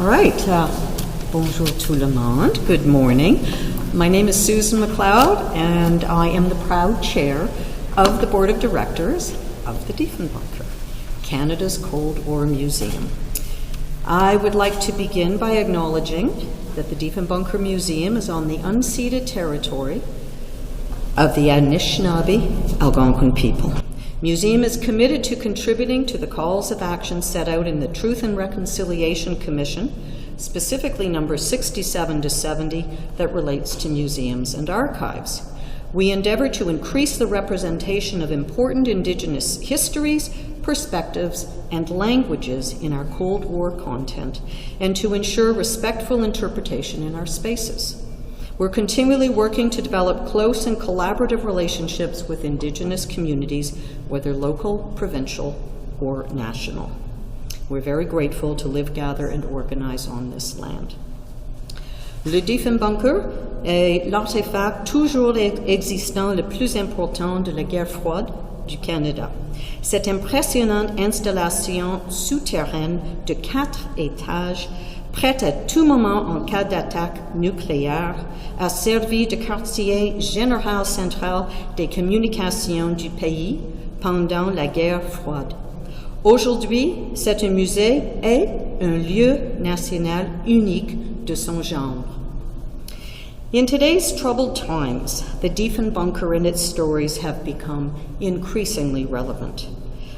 All right. Bonjour tout le monde. Good morning. My name is Susan McLeod, and I am the proud chair of the Board of Directors of the Diefenbunker, Canada's Cold War Museum. I would like to begin by acknowledging that the Diefenbunker Museum is on the unceded territory of the Anishinaabe Algonquin people. Museum is committed to contributing to the calls of action set out in the Truth and Reconciliation Commission, specifically number 67 to 70, that relates to museums and archives. We endeavour to increase the representation of important Indigenous histories, perspectives, and languages in our Cold War content, and to ensure respectful interpretation in our spaces. We're continually working to develop close and collaborative relationships with Indigenous communities, whether local, provincial, or national. We're very grateful to live, gather, and organize on this land. Le Diefenbunker est l'artefact toujours existant le plus important de la guerre froide du Canada. Cette impressionnante installation souterraine de 4 étages, prête à tout moment en cas d'attaque nucléaire, a servi de quartier général central des communications du pays pendant la guerre froide. Aujourd'hui, c'est un musée et un lieu national unique de son genre. In today's troubled times, the Diefenbunker and its stories have become increasingly relevant.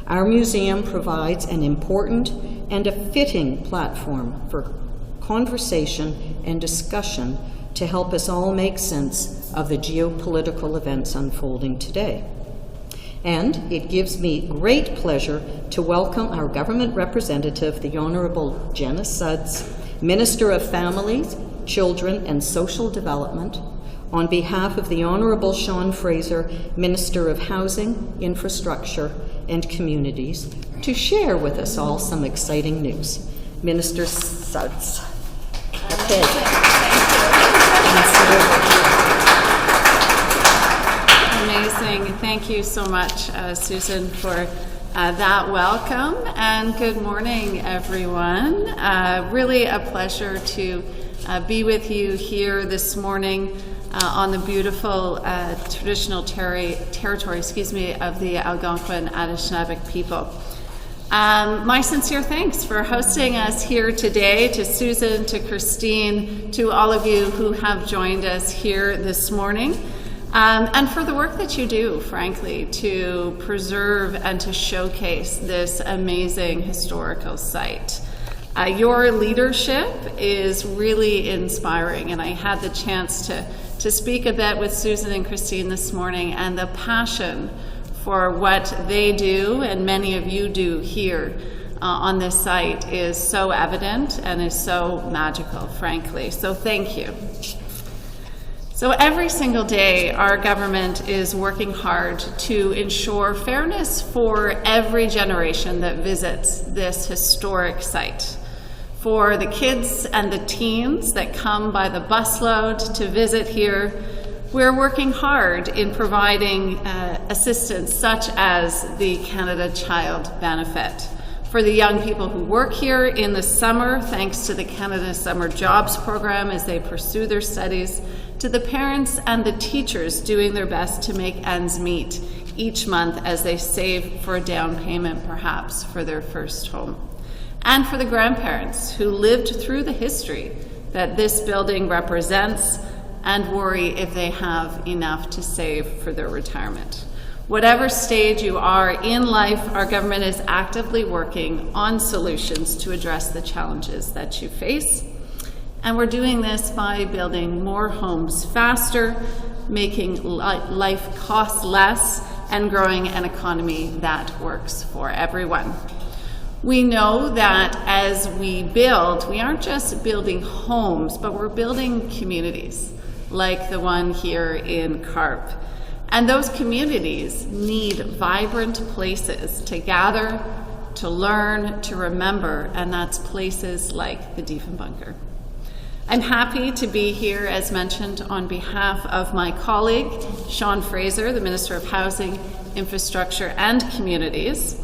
Our museum provides an important and a fitting platform for conversation and discussion to help us all make sense of the geopolitical events unfolding today. And it gives me great pleasure to welcome our government representative, the Honourable Jenna Sudds, Minister of Families, Children and Social Development, on behalf of the Honourable Sean Fraser, Minister of Housing, Infrastructure and Communities, to share with us all some exciting news. Minister Sudds. Okay. Amazing. Thank you so much, Susan, for that welcome, and good morning, everyone. Really a pleasure to be with you here this morning on the beautiful traditional territory, of the Algonquin Anishinaabe people. My sincere thanks for hosting us here today, to Susan, to Christine, to all of you who have joined us here this morning, and for the work that you do, frankly, to preserve and to showcase this amazing historical site. Your leadership is really inspiring, and I had the chance to speak a bit with Susan and Christine this morning, and the passion for what they do and many of you do here on this site is so evident and is so magical, frankly. So thank you. So every single day, our government is working hard to ensure fairness for every generation that visits this historic site. For the kids and the teens that come by the busload to visit here, we're working hard in providing assistance such as the Canada Child Benefit. For the young people who work here in the summer, thanks to the Canada Summer Jobs Program as they pursue their studies, to the parents and the teachers doing their best to make ends meet each month as they save for a down payment, perhaps, for their first home. And for the grandparents who lived through the history that this building represents and worry if they have enough to save for their retirement. Whatever stage you are in life, our government is actively working on solutions to address the challenges that you face. And we're doing this by building more homes faster, making life cost less, and growing an economy that works for everyone. We know that as we build, we aren't just building homes, but we're building communities, like the one here in Carp. And those communities need vibrant places to gather, to learn, to remember, and that's places like the Diefenbunker. I'm happy to be here, as mentioned, on behalf of my colleague, Sean Fraser, the Minister of Housing, Infrastructure and Communities,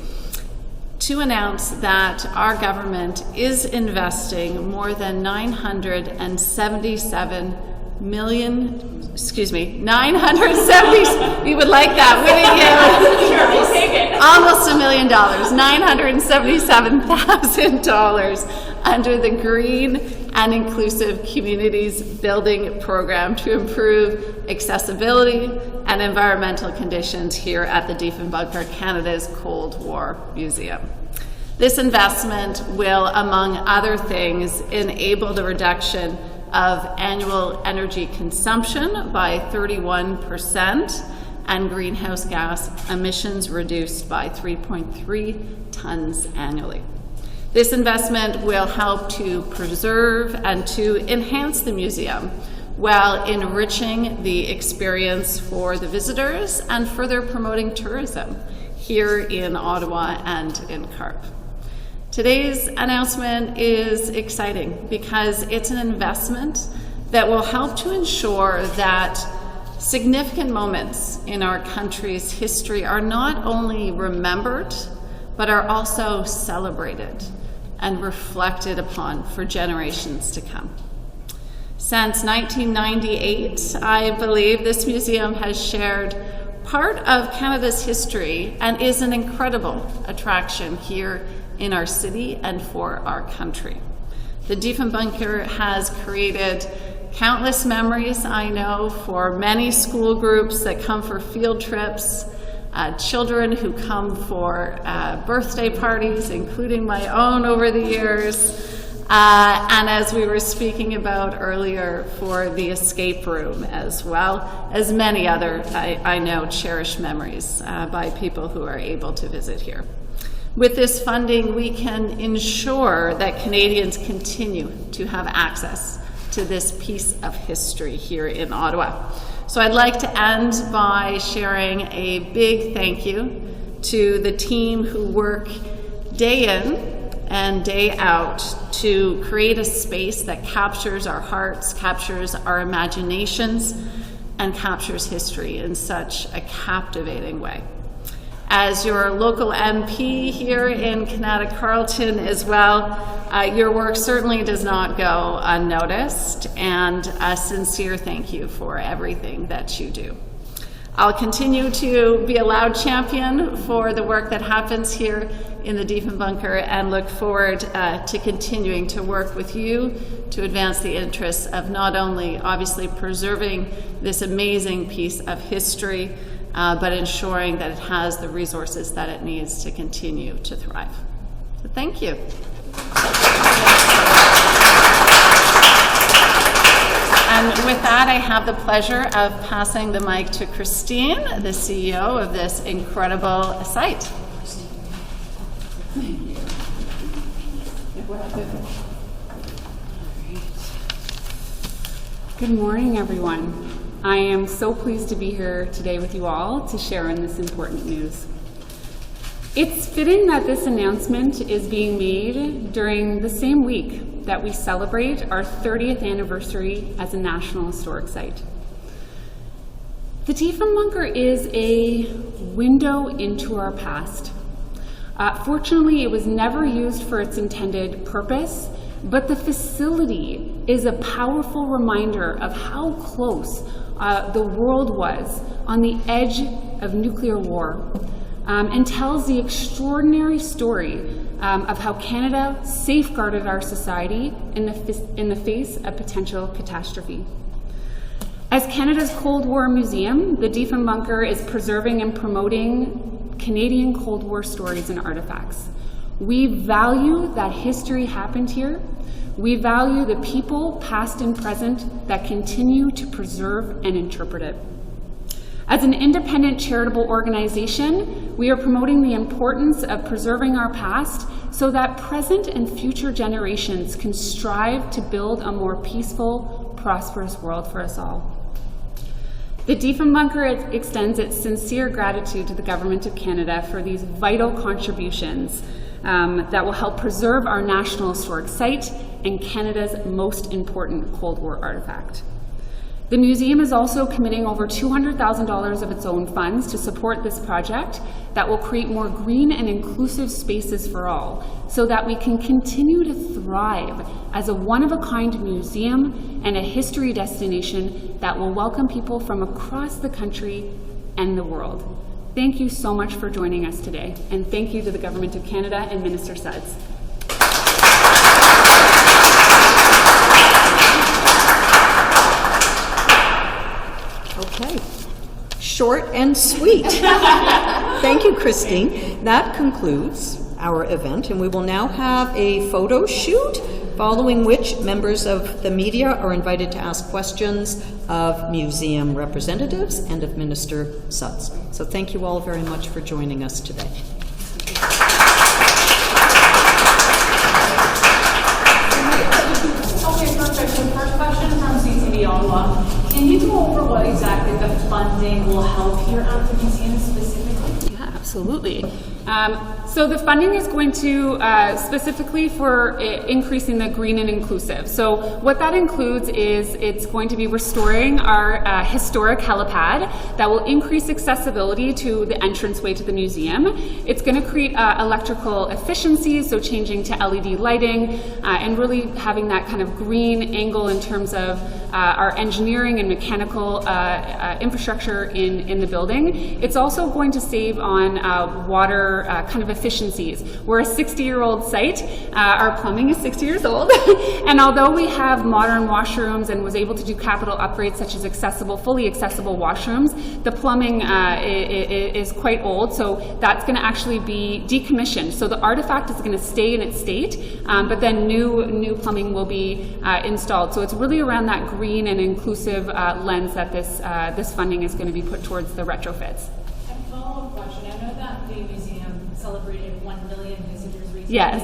to announce that our government is investing more than 970, we would like that, wouldn't you? Sure, we'll take it. Almost $1 million, $977,000 under the Green and Inclusive Communities Building Program to improve accessibility and environmental conditions here at the Diefenbunker, Canada's Cold War Museum. This investment will, among other things, enable the reduction of annual energy consumption by 31% and greenhouse gas emissions reduced by 3.3 tons annually. This investment will help to preserve and to enhance the museum while enriching the experience for the visitors and further promoting tourism here in Ottawa and in Carp. Today's announcement is exciting because it's an investment that will help to ensure that significant moments in our country's history are not only remembered, but are also celebrated and reflected upon for generations to come. Since 1998, I believe this museum has shared part of Canada's history and is an incredible attraction here in our city and for our country. The Diefenbunker has created countless memories, I know, for many school groups that come for field trips, children who come for birthday parties, including my own over the years, and as we were speaking about earlier, for the escape room, as well as many other, I know, cherished memories by people who are able to visit here. With this funding, we can ensure that Canadians continue to have access to this piece of history here in Ottawa. So I'd like to end by sharing a big thank you to the team who work day in and day out to create a space that captures our hearts, captures our imaginations, and captures history in such a captivating way. As your local MP here in Kanata, Carleton as well, your work certainly does not go unnoticed, and a sincere thank you for everything that you do. I'll continue to be a loud champion for the work that happens here in the Diefenbunker and look forward to continuing to work with you to advance the interests of not only obviously preserving this amazing piece of history, but ensuring that it has the resources that it needs to continue to thrive. So thank you. And with that, I have the pleasure of passing the mic to Christine, the CEO of this incredible site. Thank you. Good morning, everyone. I am so pleased to be here today with you all to share in this important news. It's fitting that this announcement is being made during the same week that we celebrate our 30th anniversary as a National Historic Site. The Diefenbunker is a window into our past. Fortunately, it was never used for its intended purpose, but the facility is a powerful reminder of how close the world was on the edge of nuclear war, and tells the extraordinary story of how Canada safeguarded our society in the face of potential catastrophe. As Canada's Cold War Museum, the Diefenbunker is preserving and promoting Canadian Cold War stories and artifacts. We value that history happened here. We value the people, past and present, that continue to preserve and interpret it. As an independent charitable organization, we are promoting the importance of preserving our past so that present and future generations can strive to build a more peaceful, prosperous world for us all. The Diefenbunker extends its sincere gratitude to the Government of Canada for these vital contributions that will help preserve our National Historic Site and Canada's most important Cold War artifact. The museum is also committing over $200,000 of its own funds to support this project that will create more green and inclusive spaces for all, so that we can continue to thrive as a one-of-a-kind museum and a history destination that will welcome people from across the country and the world. Thank you so much for joining us today, and thank you to the Government of Canada and Minister Sudds. Okay, short and sweet. Thank you, Christine. That concludes our event, and we will now have a photo shoot, following which members of the media are invited to ask questions of museum representatives and of Minister Sudds. So thank you all very much for joining us today. Okay, perfect. So first question from CTV Ottawa. Can you go over what exactly the funding will help here at the museum specifically? Yeah, absolutely. So the funding is going to specifically for increasing the green and inclusive. So what that includes is it's going to be restoring our historic helipad that will increase accessibility to the entranceway to the museum. It's going to create electrical efficiencies, so changing to LED lighting and really having that kind of green angle in terms of our engineering and mechanical infrastructure in the building. It's also going to save on water kind of efficiencies. We're a 60-year-old site. Our plumbing is 60 years old. And although we have modern washrooms and was able to do capital upgrades such as fully accessible washrooms, the plumbing is quite old, so that's going to actually be decommissioned. So the artifact is going to stay in its state, but then new plumbing will be installed. So it's really around that green and inclusive lens that this funding is going to be put towards the retrofits. And follow-up question. I know that the museum celebrated 1 million visitors recently. Yes.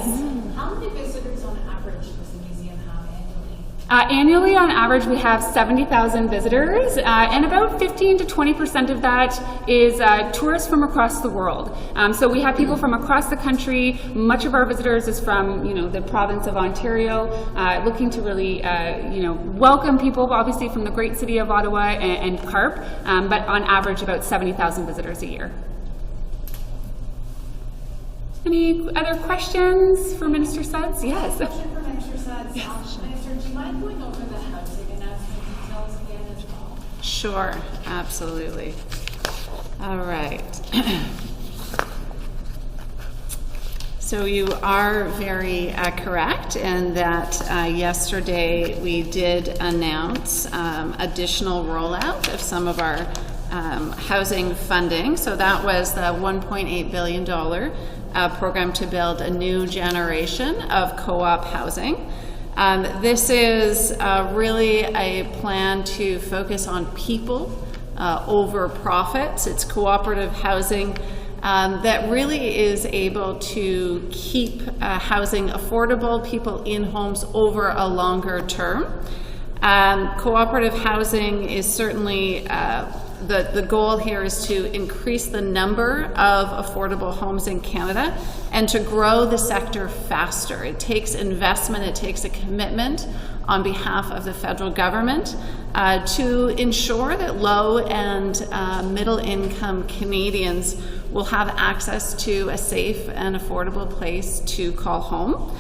How many visitors on average does the museum have annually? Annually, on average, we have 70,000 visitors, and about 15 to 20% of that is tourists from across the world. So we have people from across the country. Much of our visitors is from, the province of Ontario, looking to really, welcome people, obviously from the great city of Ottawa and Carp, but on average, about 70,000 visitors a year. Any other questions for Minister Sudds? Yes. Question for Minister Sudds. Yes. Minister, do you mind going over the housing announcement details again as well? Sure, absolutely. All right. So you are very correct in that yesterday we did announce additional rollout of some of our housing funding. So that was the $1.8 billion program to build a new generation of co-op housing. This is really a plan to focus on people over profits. It's cooperative housing that really is able to keep housing affordable, people in homes over a longer term. Cooperative housing is certainly the goal here is to increase the number of affordable homes in Canada and to grow the sector faster. It takes investment, it takes a commitment on behalf of the federal government to ensure that low and middle income Canadians will have access to a safe and affordable place to call home.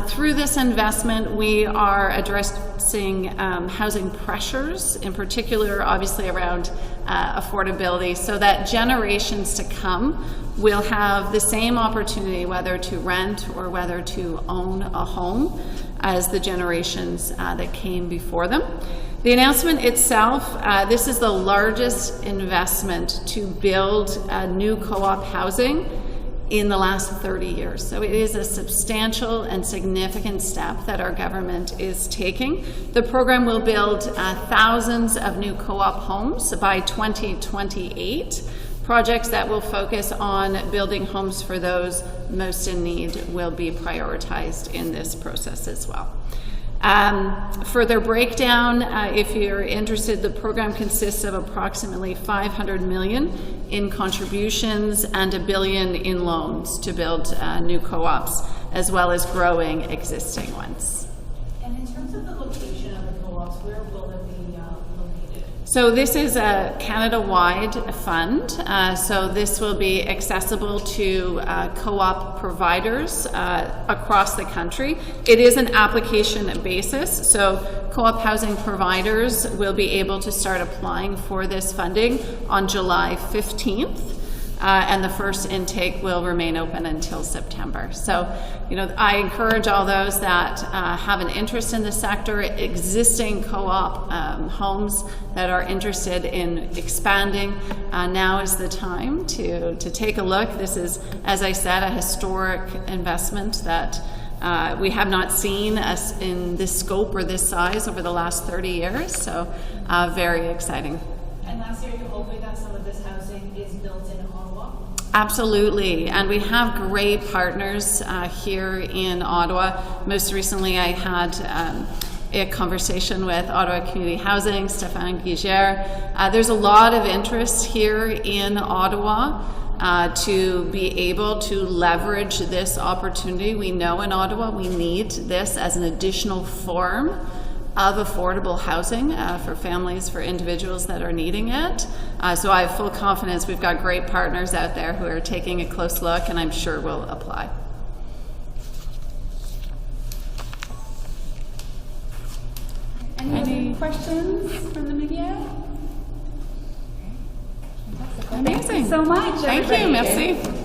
Through this investment, we are addressing housing pressures, in particular, obviously, around affordability, so that generations to come will have the same opportunity, whether to rent or whether to own a home, as the generations that came before them. The announcement itself, this is the largest investment to build new co-op housing in the last 30 years. So it is a substantial and significant step that our government is taking. The program will build thousands of new co-op homes by 2028. Projects that will focus on building homes for those most in need will be prioritized in this process as well. Further breakdown, if you're interested, the program consists of approximately $500 million in contributions and $1 billion in loans to build new co-ops, as well as growing existing ones. And in terms of the location of the co-ops, where will it be So this is a Canada-wide fund, so this will be accessible to co-op providers across the country. It is an application basis, so co-op housing providers will be able to start applying for this funding on July 15th. And the first intake will remain open until September. So, I encourage all those that have an interest in the sector, existing co-op homes that are interested in expanding. Now is the time to take a look. This is, as I said, a historic investment that we have not seen in this scope or this size over the last 30 years. So, very exciting. And last year, you hoping that some of this housing is built in Ottawa? Absolutely, and we have great partners here in Ottawa. Most recently, I had a conversation with Ottawa Community Housing, Stéphane Guigère. There's a lot of interest here in Ottawa to be able to leverage this opportunity. We know in Ottawa we need this as an additional form of affordable housing for families, for individuals that are needing it. So I have full confidence we've got great partners out there who are taking a close look, and I'm sure will apply. Any questions from the media? Amazing. Thank you so much. Thank you, merci.